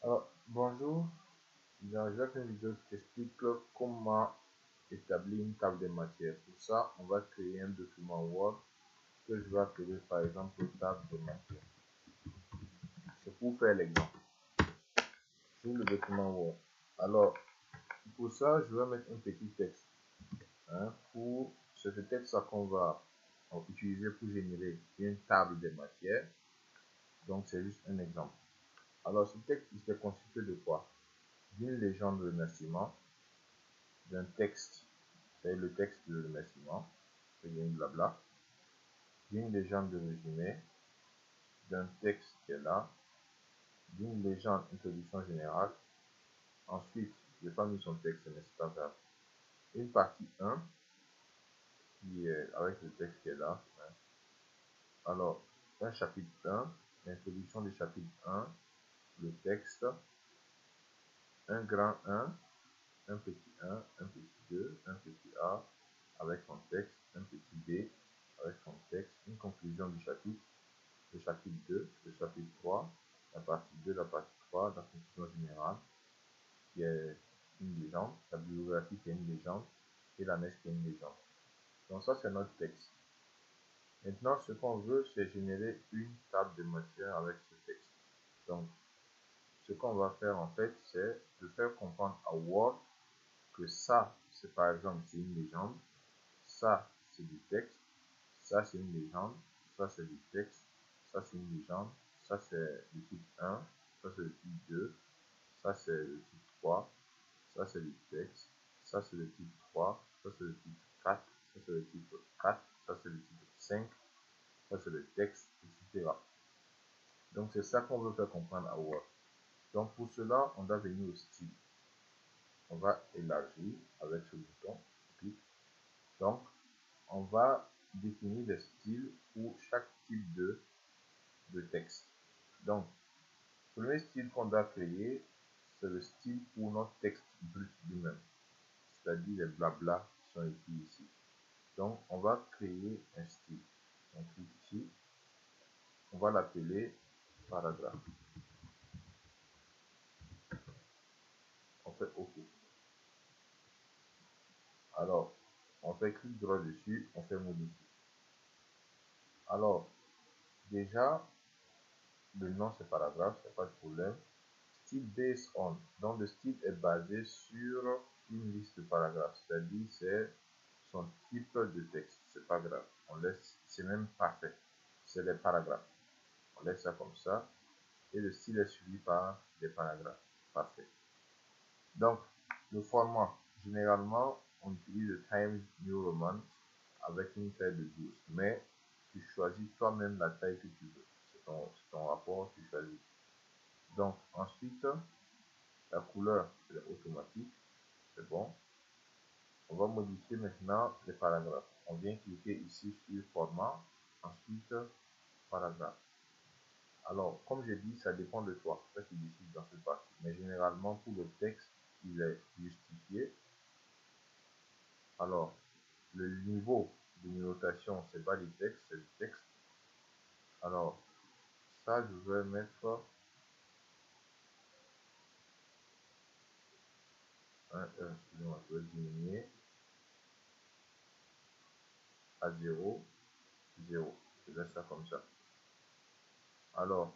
Alors, bonjour, dans cette vidéo, je t'explique comment établir une table des matières. Pour ça, on va créer un document Word que je vais appeler par exemple table des matières. C'est pour faire l'exemple sur le document Word. Alors, pour ça, je vais mettre un petit texte. Pour ce texte-là qu'on va utiliser pour générer une table des matières. Donc, c'est juste un exemple. Alors, ce texte, il se constitué de quoi? D'une légende de remerciement, d'un texte, c'est le texte de remerciement, c'est une blabla, d'une légende de résumé, d'un texte qui est là, d'une légende introduction générale. Ensuite, je n'ai pas mis son texte, mais c'est pas grave. Une partie 1 qui est avec le texte qui est là. Alors, un chapitre 1, l'introduction du chapitre 1, le texte, un grand 1, un petit 1, un petit 2, un petit A avec son texte, un petit B avec son texte, une conclusion du chapitre, le chapitre 2, le chapitre 3, la partie 2, la partie 3, la conclusion générale, qui est une légende, la bibliographie qui est une légende, et la neige qui est une légende. Donc ça, c'est notre texte. Maintenant, ce qu'on veut, c'est générer une table de matière avec ce texte. Donc, ce qu'on va faire, en fait, c'est de faire comprendre à Word que ça, c'est par exemple, c'est une légende, ça, c'est du texte, ça, c'est une légende, ça, c'est du texte, ça, c'est une légende, ça, c'est le type 1, ça, c'est le type 2, ça, c'est le type 3, ça, c'est le texte, ça, c'est le type 3, ça, c'est le type 4, ça, c'est le type 4, ça, c'est le type 5, ça, c'est le texte, etc. Donc, c'est ça qu'on veut faire comprendre à Word. Donc, pour cela, on doit venir au style. On va élargir avec ce bouton. Donc, on va définir des styles pour chaque type de texte. Donc, le premier style qu'on doit créer, c'est le style pour notre texte brut lui-même, c'est-à-dire les blabla qui sont écrits ici. Donc, on va créer un style. On clique ici, on va l'appeler paragraphe. On fait OK. Alors, on fait clic droit dessus, on fait modifier. Alors, déjà, le nom c'est paragraphe, c'est pas de problème. Style based on. Donc le style est basé sur une liste de paragraphes, c'est-à-dire c'est son type de texte. C'est pas grave. On laisse, c'est même parfait. C'est des paragraphes. On laisse ça comme ça. Et le style est suivi par des paragraphes. Parfait. Donc, le format. Généralement, on utilise le Times New Roman avec une taille de 12. Mais tu choisis toi-même la taille que tu veux. C'est ton rapport, tu choisis. Donc, ensuite, la couleur, c'est automatique. C'est bon. On va modifier maintenant les paragraphes. On vient cliquer ici sur format. Ensuite, paragraphe. Alors, comme j'ai dit, ça dépend de toi. C'est ça qui décide dans cette partie. Mais généralement, pour le texte, il est justifié. Alors, le niveau de numérotation, c'est pas du texte, c'est du texte. Alors, ça, je vais mettre excusez-moi, je vais diminuer à 0, 0. Je laisse ça comme ça. Alors,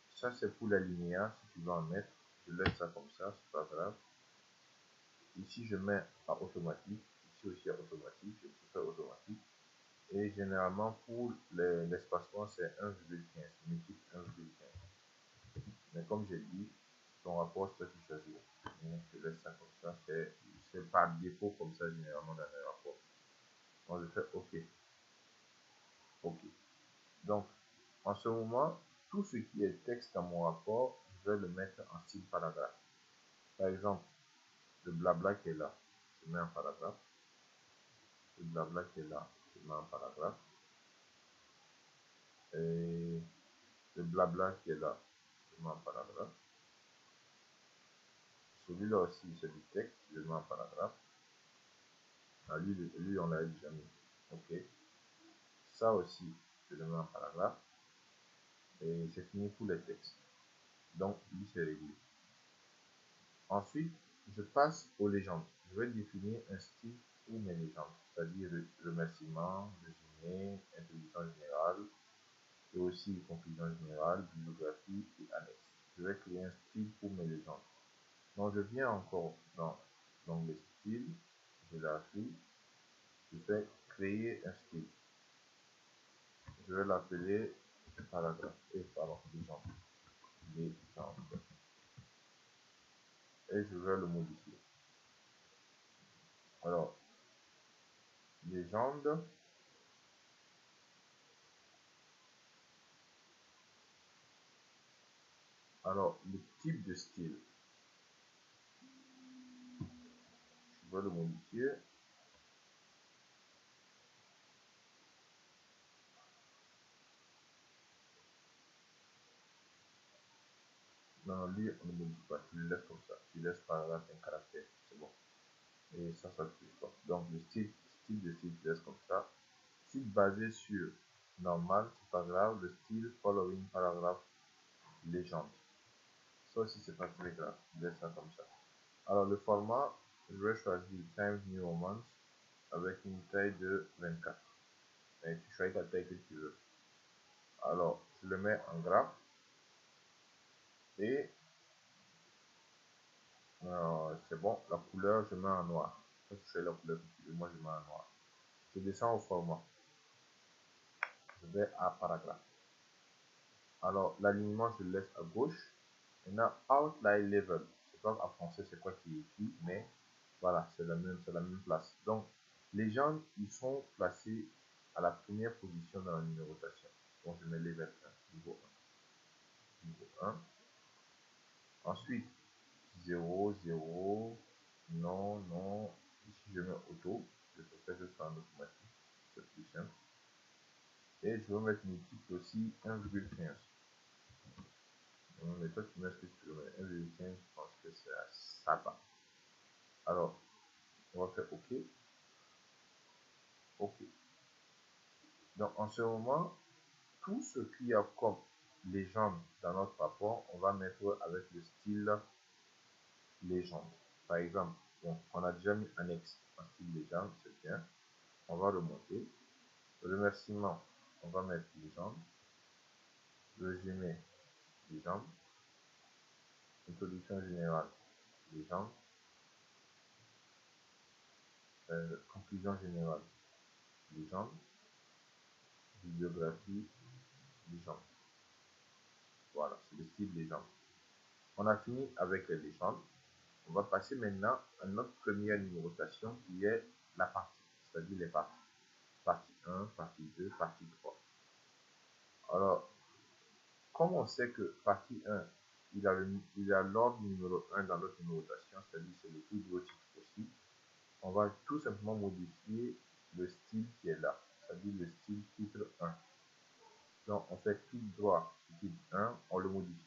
ça c'est pour l'alinéa, si tu veux en mettre. Je laisse ça comme ça, c'est pas grave. Ici, je mets à automatique. Ici aussi à automatique, je peux faire automatique. Et généralement, pour l'espacement, c'est 1,15, multiple 1,15. Mais comme j'ai dit, ton rapport, c'est toi qui choisis. Donc, je laisse ça comme ça. C'est par défaut comme ça, généralement, dans les rapports. Donc, je fais OK. OK. Donc, en ce moment, tout ce qui est texte dans mon rapport, je vais le mettre en style paragraphe. Par exemple, le blabla qui est là, je mets en paragraphe. Le blabla qui est là, je mets en paragraphe. Et le blabla qui est là, je mets en paragraphe. Celui-là aussi, c'est du texte, je le mets en paragraphe. Ah, lui on l'a déjà mis. OK. Ça aussi, je le mets en paragraphe. Et c'est fini pour les textes. Donc, lui, c'est réglé. Ensuite, je passe aux légendes. Je vais définir un style pour mes légendes, c'est-à-dire remerciement, résumé, introduction générale, et aussi conclusion générale, bibliographie et annexe. Je vais créer un style pour mes légendes. Donc, je viens encore dans l'onglet style, j'élargis, je fais créer un style. Je vais l'appeler paragraphe, pardon, légende. Légende. Et je vais le modifier. Alors, légende. Alors, le type de style, je vais le modifier. Non, lui, on ne modifie pas. Tu le laisses comme ça. Tu laisses paragraphe un caractère. C'est bon. Et ça ne touche pas. Donc, le style de style, tu laisses comme ça. Style basé sur normal, c'est pas grave. Le style following paragraphe légende. Ça aussi, c'est pas très grave. Je laisse ça comme ça. Alors, le format, je vais choisir Times New Roman avec une taille de 24. Et tu choisis la taille que tu veux. Alors, je le mets en gras. Et c'est bon, la couleur, je mets en noir. Tu choisis la couleur que tu veux, moi je mets en noir. Je descends au format. Je vais à paragraphe. Alors, l'alignement, je le laisse à gauche. Maintenant, outline level. Je sais pas en français c'est quoi qui est écrit, mais voilà, c'est la même place. Donc, les gens, ils sont placés à la première position dans la numérotation. Donc, je mets level 1, niveau 1. Niveau 1. Ensuite, 0, 0, non, non. Ici, je mets auto. Je préfère que ce soit en automatique. C'est plus simple. Et je vais mettre multiple aussi 1,15. Mais toi, tu mets ce que tu veux. 1,15, je pense que ça va. Alors, on va faire OK. OK. Donc, en ce moment, tout ce qu'il y a comme légende dans notre rapport, on va mettre avec le style légende. Par exemple, bon, on a déjà mis annexe en style légende, c'est bien. On va remonter. Remerciement, on va mettre légende. Résumé, légende. Introduction générale, légende. Conclusion générale, légende. Bibliographie, légende. Voilà, c'est le style légende. On a fini avec les légendes. On va passer maintenant à notre première numérotation qui est la partie, c'est-à-dire les parties. Partie 1, partie 2, partie 3. Alors, comme on sait que partie 1, il a l'ordre numéro 1 dans notre numérotation, c'est-à-dire c'est le plus gros titre possible, on va tout simplement modifier le style qui est là, c'est-à-dire le style titre 1. Donc, on fait clic droit sur titre 1, on le modifie.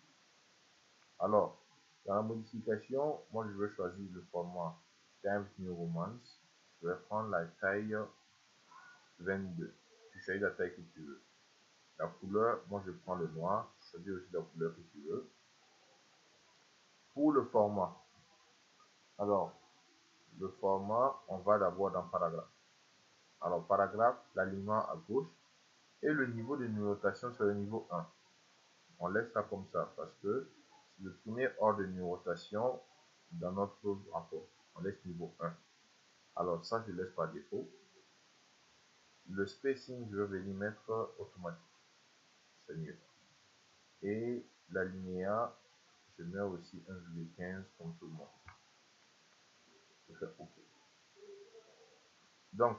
Alors, dans la modification, moi je vais choisir le format Times New Roman. Je vais prendre la taille 22. Tu choisis la taille que tu veux. La couleur, moi je prends le noir. Tu choisis aussi la couleur que tu veux. Pour le format, alors, le format, on va d'abord dans paragraphe. Alors, paragraphe, l'alignement à gauche et le niveau de numérotation sur le niveau 1. On laisse ça comme ça parce que c'est le premier ordre de numérotation dans notre rapport. On laisse niveau 1. Alors ça, je laisse par défaut. Le spacing, je vais venir mettre automatique. C'est mieux. Et l'alinéa, je mets aussi 1,15 comme tout le monde. Je fais OK. Donc,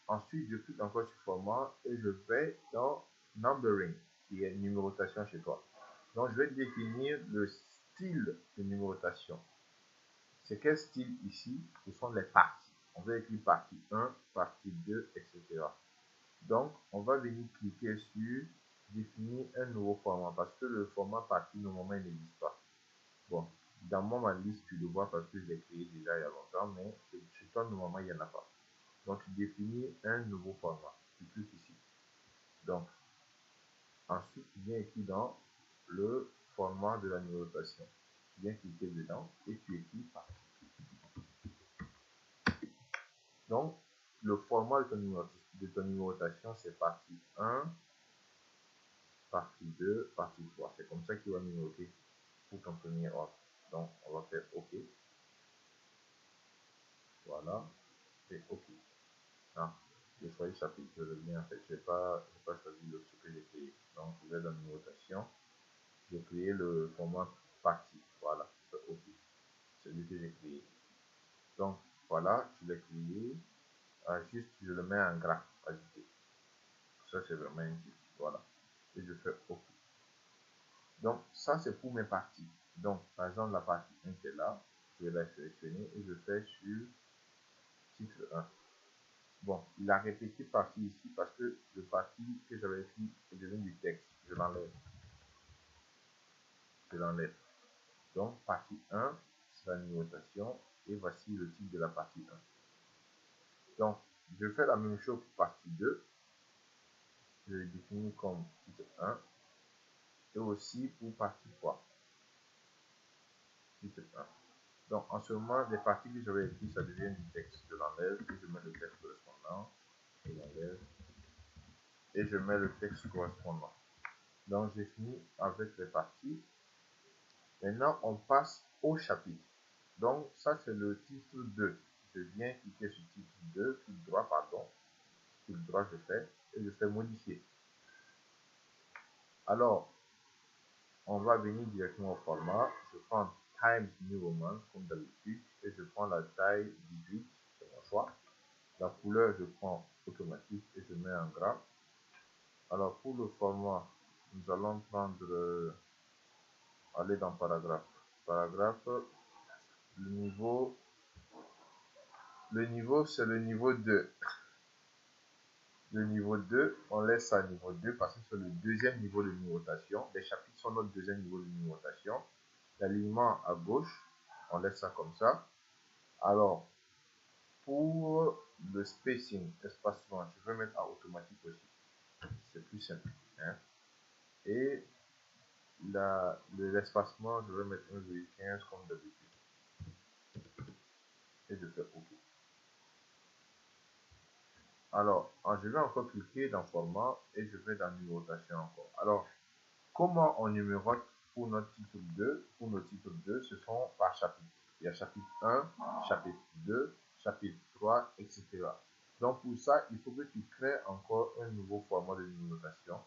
ensuite, je clique encore sur format et je vais dans numbering, qui est numérotation chez toi. Donc, je vais définir le style de numérotation. C'est quel style ici? Ce sont les parties. On va écrire partie 1, partie 2, etc. Donc, on va venir cliquer sur définir un nouveau format parce que le format partie, normalement, il n'existe pas. Bon, dans ma liste, tu le vois parce que je l'ai créé déjà il y a longtemps, mais chez toi, normalement, il n'y en a pas. Donc, tu définis un nouveau format. Tu cliques ici. Donc, ensuite, tu viens ici dans le format de la numérotation. Tu viens cliquer dedans et tu écris partie. Donc, le format de ton numérotation, c'est partie 1, partie 2, partie 3. C'est comme ça qu'il va numéroter pour ton premier ordre. Donc, on va faire OK. Voilà. Et OK. Ah, j'ai choisi chapitre. Je reviens en fait. Je n'ai pas choisi ce que j'ai créé. Donc, je vais dans numérotation. J'ai créé le format partie. Voilà. C'est OK. C'est celui que j'ai créé. Donc, voilà. Je l'ai créé. Juste, je le mets en gras. Ajouter. Ça, c'est vraiment utile. Voilà. Et je fais OK. Donc, ça, c'est pour mes parties. Donc, par exemple, la partie 1 qui est là, je vais la sélectionner et je fais sur titre 1. Bon, il a répété partie ici parce que le parti que j'avais écrit est devenu du texte. Je l'enlève. Je l'enlève. Donc, partie 1, c'est la numérotation. Et voici le titre de la partie 1. Donc, je fais la même chose pour partie 2. Je le définis comme titre 1. Et aussi pour partie 3. Titre 1. Donc, en ce moment, les parties que j'avais écrites, ça devient du texte. Je l'enlève et je mets le texte correspondant. Je l'enlève et je mets le texte correspondant. Donc, j'ai fini avec les parties. Maintenant, on passe au chapitre. Donc, ça, c'est le titre 2. Je viens cliquer sur titre 2, clic droit, pardon. Clic droit, je fais et je fais modifier. Alors, on va venir directement au format. Je prends Times New Roman comme d'habitude et je prends la taille 18, c'est mon choix. La couleur, je prends automatique et je mets en gras. Alors, pour le format, nous allons prendre, aller dans paragraphe. Paragraphe, le niveau, c'est le niveau 2. Le niveau 2, on laisse ça niveau 2 parce que c'est le deuxième niveau de numérotation. Les chapitres sont notre deuxième niveau de numérotation. L'alignement à gauche, on laisse ça comme ça. Alors, pour le spacing, espacement, je vais mettre à automatique aussi. C'est plus simple. Hein? Et l'espacement, je vais mettre 1,15 comme d'habitude. Et je fais OK. Alors, je vais encore cliquer dans format et je vais dans numérotation encore. Alors, comment on numérote pour notre titre 2? Pour nos titres 2, ce sont par chapitre. Il y a chapitre 1, chapitre 2, chapitre 3, etc. Donc, pour ça, il faut que tu crées encore un nouveau format de numérotation.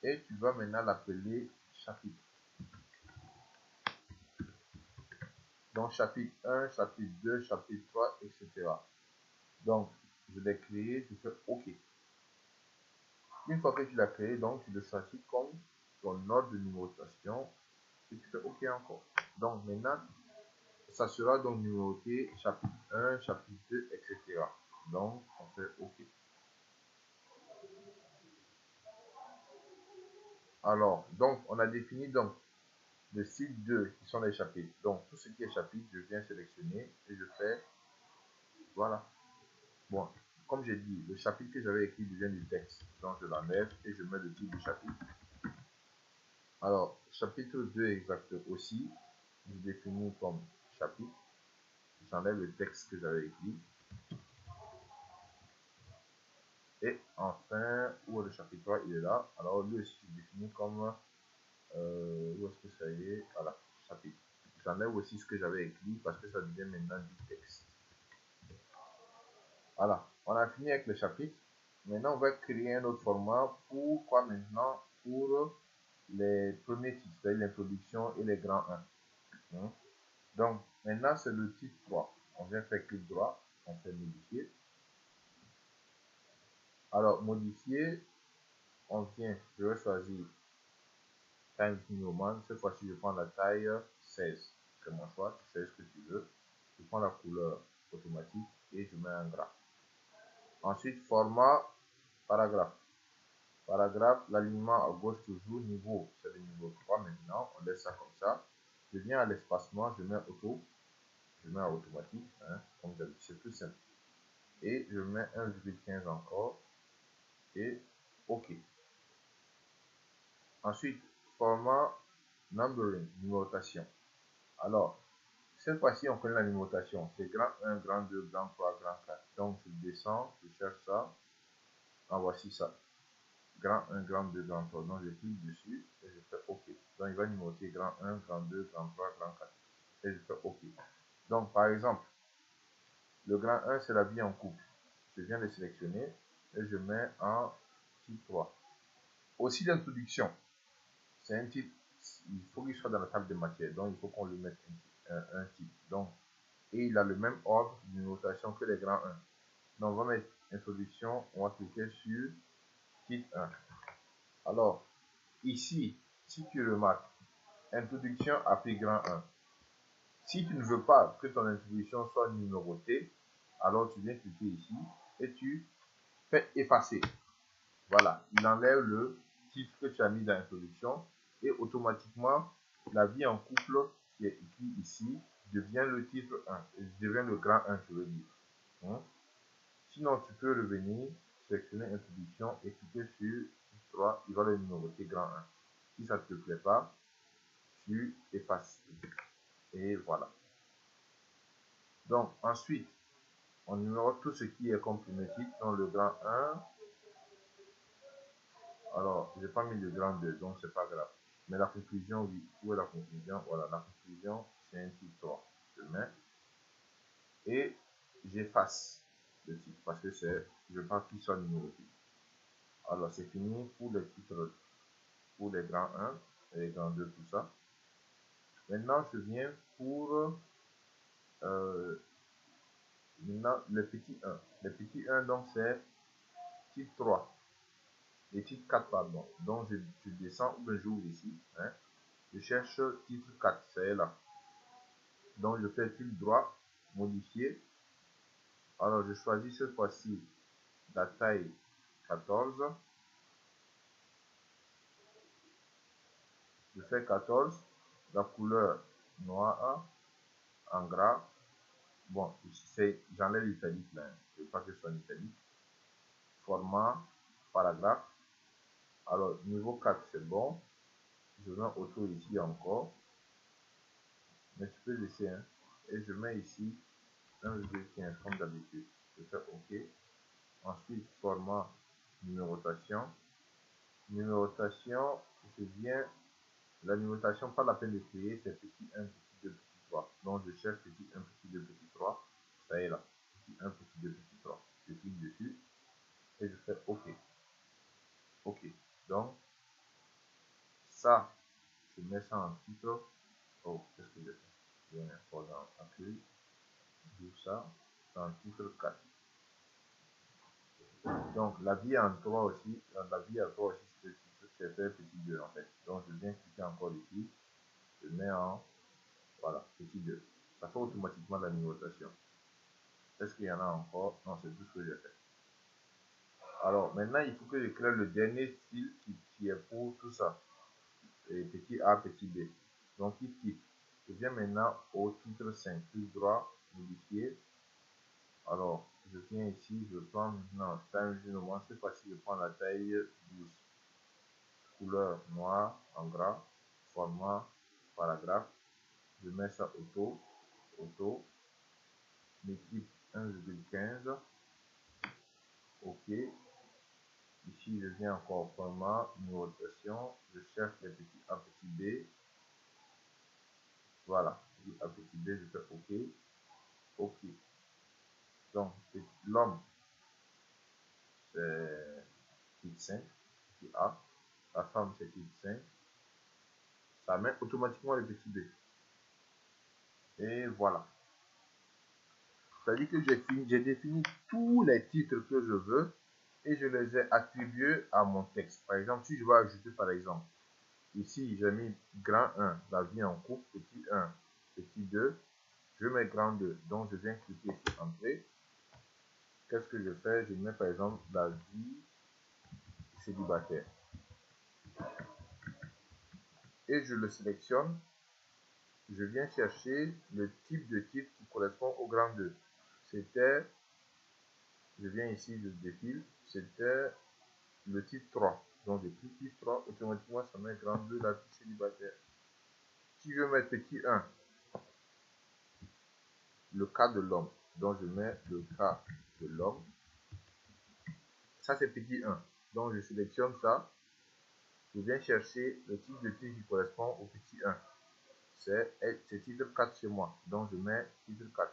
Et tu vas maintenant l'appeler chapitre. Donc, chapitre 1, chapitre 2, chapitre 3, etc. Donc, je l'ai créé, je fais OK. Une fois que tu l'as créé, donc, tu le choisis comme ton ordre de numérotation et tu fais OK encore. Donc, maintenant, ça sera donc numéroté chapitre 1, chapitre 2, etc. Donc, on fait OK. Alors, donc, on a défini donc le site 2 qui sont les chapitres. Donc, tout ce qui est chapitre, je viens sélectionner et je fais, voilà. Bon, comme j'ai dit, le chapitre que j'avais écrit vient du texte. Donc, je l'enlève et je mets le titre du chapitre. Alors, chapitre 2 exact aussi, je définis comme chapitre. J'enlève le texte que j'avais écrit. Et enfin, où est le chapitre 3? Il est là. Alors, lui aussi, je définis comme, où est-ce que ça y est? Voilà, chapitre. J'enlève aussi ce que j'avais écrit parce que ça devient maintenant du texte. Voilà, on a fini avec le chapitre. Maintenant, on va créer un autre format. Pour quoi maintenant? Pour les premiers titres, c'est-à-dire l'introduction et les grands 1. Donc, maintenant, c'est le titre 3. On vient faire clic droit, on fait modifier. Alors, modifier, on vient, je vais choisir Times New Roman. Cette fois-ci, je prends la taille 16. C'est mon choix, tu fais ce que tu veux. Je prends la couleur automatique et je mets un gras. Ensuite, format, paragraphe. Paragraphe, l'alignement à gauche toujours, niveau, c'est le niveau 3 maintenant, on laisse ça comme ça. Je viens à l'espacement, je mets auto, je mets à automatique, hein, comme d'habitude, c'est plus simple. Et je mets 1,15 encore, et OK. Ensuite, format numbering, numérotation. Alors, cette fois-ci, on connaît la numérotation. C'est grand 1, grand 2, grand 3, grand 4. Donc, je descends, je cherche ça. Ah, voici ça. Grand 1, grand 2, grand 3. Donc, je clique dessus et je fais OK. Donc, il va numéroter grand 1, grand 2, grand 3, grand 4. Et je fais OK. Donc, par exemple, le grand 1, c'est la vie en couple. Je viens de sélectionner et je mets en titre 3. Aussi, l'introduction. C'est un titre. Il faut qu'il soit dans la table de matière. Donc, il faut qu'on lui mette un titre. Donc, et il a le même ordre de numérotation que les grands 1. Donc, on va mettre introduction. On va cliquer sur titre 1. Alors, ici, si tu remarques, introduction appelé grand 1. Si tu ne veux pas que ton introduction soit numérotée, alors tu viens cliquer ici et tu fais effacer. Voilà, il enlève le titre que tu as mis dans l'introduction et automatiquement, la vie en couple qui est écrit ici devient le titre 1, devient le grand 1, je veux dire. Sinon, tu peux revenir, sélectionner introduction et cliquer sur 3, il va le numéroter grand 1. Si ça ne te plaît pas, tu effaces. Et voilà. Donc, ensuite, on numérote tout ce qui est comme premier titre dans le grand 1. Alors, je n'ai pas mis le grand 2, donc c'est pas grave. Mais la conclusion, oui. Où est la conclusion? Voilà, la conclusion, c'est un titre 3. Je mets. Et j'efface le titre parce que je veux pas qu'il soit numéroté. Alors, c'est fini pour les titres, pour les grands 1 et les grands 2, tout ça. Maintenant, je viens pour maintenant, le petit 1. Le petit 1, donc, c'est titre 3. Et titre 4, pardon. Donc, je descends ou j'ouvre ici. Je cherche titre 4, c'est là. Donc, je fais clic droit, modifier. Alors, je choisis cette fois-ci la taille 14. Je fais 14. La couleur noire en gras. Bon, j'enlève l'italique là. Je ne veux pas que ce soit en italique. Format, paragraphe. Alors, niveau 4, c'est bon. Je mets auto ici encore. Mais tu peux laisser. Et je mets ici 1,15 comme d'habitude. Je fais OK. Ensuite, format, numérotation. Numérotation, je viens. La numérotation, pas la peine de créer, c'est petit 1, petit 2, petit 3. Donc, je cherche petit 1, petit 2, petit 3. Ça y est là. Petit 1, petit 2, petit 3. Je clique dessus et je fais OK. OK. Donc, ça, je mets ça en titre. Oh, qu'est-ce que je fais? Je viens encore dans accueil. D'où ça? C'est en titre 4. Donc, la vie en 3 aussi, la vie en 3 aussi, c'est fait petit 2 en fait. Donc, je viens cliquer encore ici. Je mets en, voilà, petit 2. Ça fait automatiquement la numérotation. Est-ce qu'il y en a encore? Non, c'est tout ce que j'ai fait. Alors, maintenant, il faut que je crée le dernier style qui est pour tout ça. Et petit A, petit B. Donc, titre. Je viens maintenant au titre 5. Clic droit, modifier. Alors, je viens ici, je prends maintenant taille moment. Cette fois-ci, je prends la taille 12. Couleur noire en gras. Format, paragraphe. Je mets ça auto. L'équipe 1,15. OK. Ici, je viens encore au format, numérotation. Je cherche les petits A, petit B. Voilà. Petit A, petit B, je fais OK. OK. Donc, l'homme, c'est titre 5, petit A. La femme, c'est titre 5. Ça met automatiquement le petit B. Et voilà. C'est-à-dire que j'ai défini tous les titres que je veux et je les ai attribués à mon texte. Par exemple, si je veux ajouter, par exemple, ici, j'ai mis grand 1, la vie en couple, petit 1, petit 2, je mets grand 2. Donc, je viens cliquer sur Entrée. Qu'est-ce que je fais? Je mets par exemple la vie célibataire. Et je le sélectionne. Je viens chercher le type de titre qui correspond au grand 2. Je viens ici, je défile, c'était le titre 3. Donc, je clique plus 3, automatiquement, ça met grand 2 la vie célibataire. Si je veux mettre petit 1, le cas de l'homme. Donc, je mets le cas de l'homme. Ça, c'est petit 1. Donc, je sélectionne ça. Je viens chercher le type de titre qui correspond au petit 1. C'est titre 4 chez moi. Donc, je mets titre 4.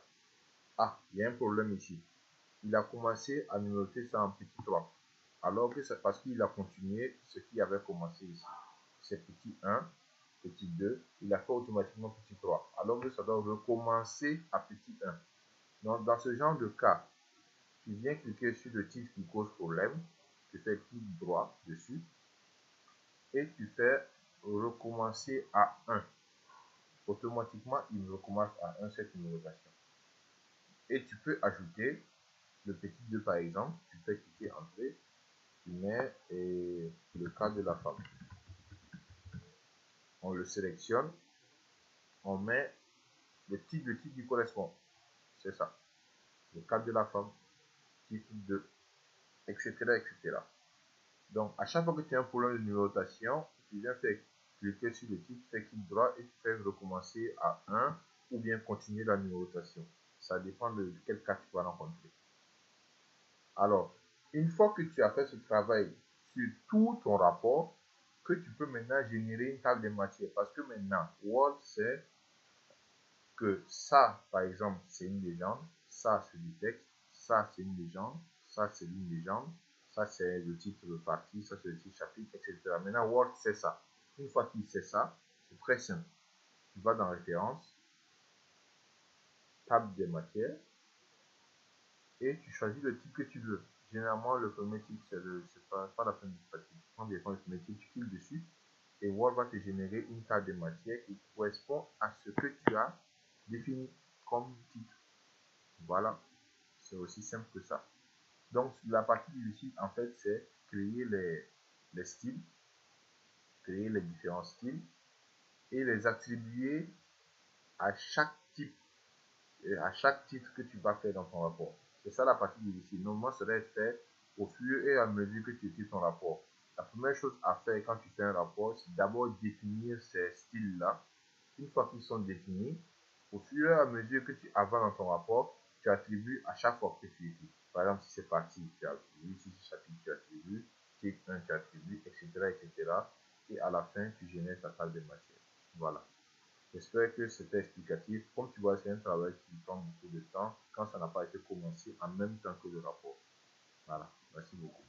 Ah, il y a un problème ici. Il a commencé à numéroter ça en petit 3. Alors que c'est parce qu'il a continué ce qui avait commencé ici. C'est petit 1, petit 2. Il a fait automatiquement petit 3. Alors que ça doit recommencer à petit 1. Donc, dans ce genre de cas, tu viens cliquer sur le titre qui cause problème. Tu fais clic droit dessus. Et tu fais recommencer à 1. Automatiquement, il recommence à 1 cette numérotation. Et tu peux ajouter le petit 2 par exemple. Tu fais cliquer entrée. Tu mets le cas de la femme. On le sélectionne. On met le titre qui correspond. C'est ça. Le cas de la femme. Titre 2. Etc. etc. Donc, à chaque fois que tu as un problème de numérotation, tu viens faire cliquer sur le titre, fais clic droit et tu fais recommencer à 1 ou bien continuer la numérotation. Ça dépend de quel cas tu vas rencontrer. Alors, une fois que tu as fait ce travail sur tout ton rapport, que tu peux maintenant générer une table de matière. Parce que maintenant, Word sait que ça, par exemple, c'est une légende, ça, c'est du texte, ça, c'est une légende, ça, c'est une légende, ça, c'est le titre de partie, ça, c'est le titre chapitre, etc. Maintenant, Word sait ça. Une fois qu'il sait ça, c'est très simple. Tu vas dans Références, table des matières, et tu choisis le titre que tu veux. Généralement, le premier titre, c'est pas la peine de pratique. Tu prends des fois le premier titre, tu cliques dessus, et Word va te générer une table de matière qui correspond à ce que tu as défini comme titre. Voilà, c'est aussi simple que ça. Donc, la partie difficile, en fait, c'est créer les styles, créer les différents styles et les attribuer à chaque type, à chaque titre que tu vas faire dans ton rapport. C'est ça la partie difficile. Normalement, ça doit être fait au fur et à mesure que tu écris ton rapport. La première chose à faire quand tu fais un rapport, c'est d'abord définir ces styles-là. Une fois qu'ils sont définis, au fur et à mesure que tu avances dans ton rapport, tu attribues à chaque fois que tu écris. Par exemple, si c'est parti, tu attribues, si c'est chapitre, tu attribues, titre 1, tu attribues, etc., etc. Et à la fin, tu génères ta table de matière. Voilà. J'espère que c'était explicatif. Comme tu vois, c'est un travail qui prend beaucoup de temps quand ça n'a pas été commencé en même temps que le rapport. Voilà. Merci beaucoup.